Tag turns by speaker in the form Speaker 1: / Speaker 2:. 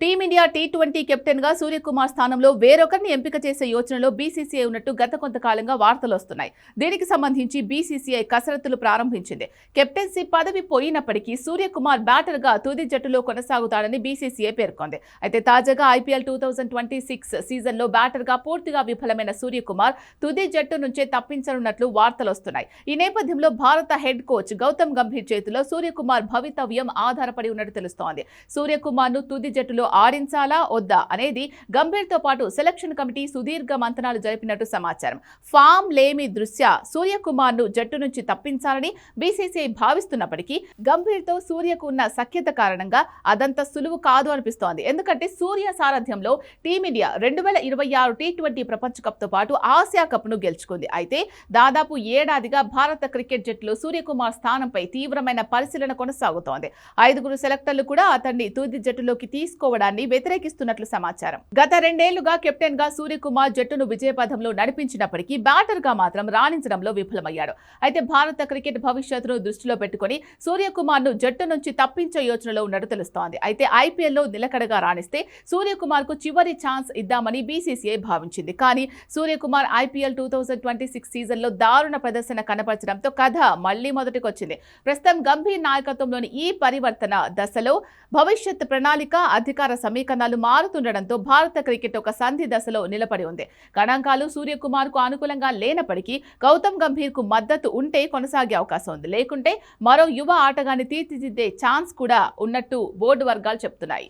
Speaker 1: Team India T20 captain గా సూర్యకుమార్ స్థానంలో వేరొకరిని ఎంపిక చేసే యోచనలో బీసీసీఐ ఉన్నట్టు గత కొంతకాలంగా వార్తలు వస్తున్నాయి. దీనికి సంబంధించి బీసీసీఐ కసరత్తులు ప్రారంభించింది. కెప్టెన్సీ పదవి పోయినప్పటికీ సూర్యకుమార్ బ్యాటర్ గా తుది జట్టులో కొనసాగుతాడని బీసీసీఐ పేర్కొంది. అయితే తాజాగా ఐపీఎల్ 2026 సీజన్లో బ్యాటర్ గా పూర్తిగా విఫలమైన సూర్యకుమార్ తుది జట్టు నుంచే తప్పించనున్నట్లు వార్తలు వస్తున్నాయి. ఈ నేపథ్యంలో భారత హెడ్ కోచ్ గౌతమ్ గంభీర్ చేతిలో సూర్యకుమార్ భవితవ్యం ఆధారపడి ఉన్నట్టు తెలుస్తోంది. సూర్యకుమార్ ను తుది జట్టులో ఆడించాలా వద్దా అనేది గంభీర్తో పాటు సెలక్షన్ కమిటీ సుదీర్ఘ మంతనాలు జరిపినట్టు సమాచారం. ఫామ్ లేమి దృష్ట్యా సూర్యకుమార్ ను జట్టు నుంచి తప్పించాలని బీసీసీఐ భావిస్తున్నప్పటికీ గంభీర్తో సూర్యకు ఉన్న సఖ్యత కారణంగా అదంత సులువు కాదు అనిపిస్తోంది. ఎందుకంటే సూర్య సారథ్యంలో టీమిండియా 2026 టీ20 ప్రపంచ కప్ తో పాటు ఆసియా కప్ ను గెలుచుకుంది. అయితే దాదాపు ఏడాదిగా భారత క్రికెట్ జట్టులో సూర్యకుమార్ స్థానంపై తీవ్రమైన పరిశీలన కొనసాగుతోంది. 5 సెలెక్టర్లు కూడా అతన్ని తుది జట్టులోకి తీసుకోవడాన్ని వ్యతిరేకిస్తున్నట్లు సమాచారం. గత 2 ఏళ్లుగా కెప్టెన్ గా సూర్యకుమార్ జట్టును విజయపథంలో నడిపించినప్పటికీ బ్యాటర్ గా మాత్రం రాణించడంలో విఫలమయ్యాడు. అయితే భారత క్రికెట్ భవిష్యత్తును దృష్టిలో పెట్టుకుని సూర్యకుమార్ ను జట్టు నుంచి తప్పించే యోచనలో ఉన్నట్టు తెలుస్తోంది. అయితే ఐపీఎల్ లో నిలకడగా రాణిస్తే సూర్యకుమార్ కు చివరి ఛాన్స్ ఇద్దామని బీసీసీఐ భావించింది. కానీ సూర్యకుమార్ ఐపీఎల్ 2026 సీజన్ లో దారుణ ప్రదర్శన కనపరచడంతో కథ మళ్లీ మొదటికొచ్చింది. ప్రస్తుతం గంభీర్ నాయకత్వంలోని ఈ పరివర్తన దశలో భవిష్యత్ ప్రణాళిక అధికార సమీకరణాలు మారుతుండటంతో భారత క్రికెట్ ఒక సంధి దశలో నిలబడి ఉంది. గణాంకాలు సూర్యకుమార్ కు అనుకూలంగా లేనప్పటికీ గౌతమ్ గంభీర్ కు మద్దతు ఉంటే కొనసాగే అవకాశం ఉంది. లేకుంటే మరో యువ ఆటగాన్ని తీర్చిదిద్దే ఛాన్స్ కూడా ఉన్నట్టు బోర్డు వర్గాలు చెప్తున్నాయి.